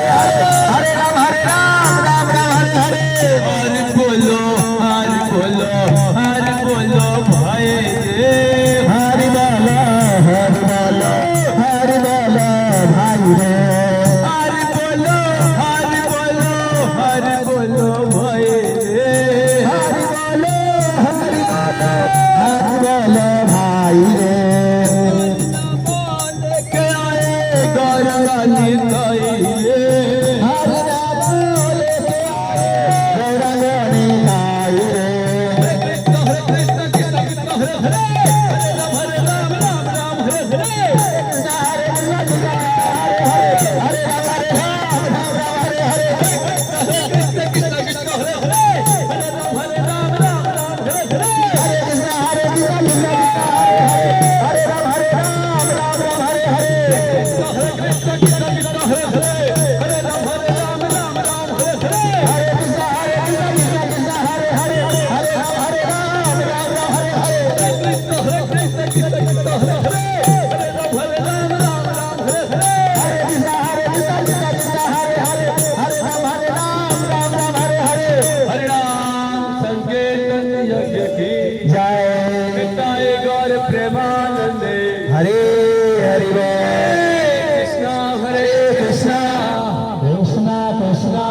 हरे राम राम राम हरे हरे। हरि बोलो भाई रे। हरि बोलो भाई रे। हरि बोलो भाई रे। हरि बोलो भाई रे। लेके आए गौरा निताई रे। हरे हरि कृष्णा हरे कृष्णा कृष्णा कृष्णा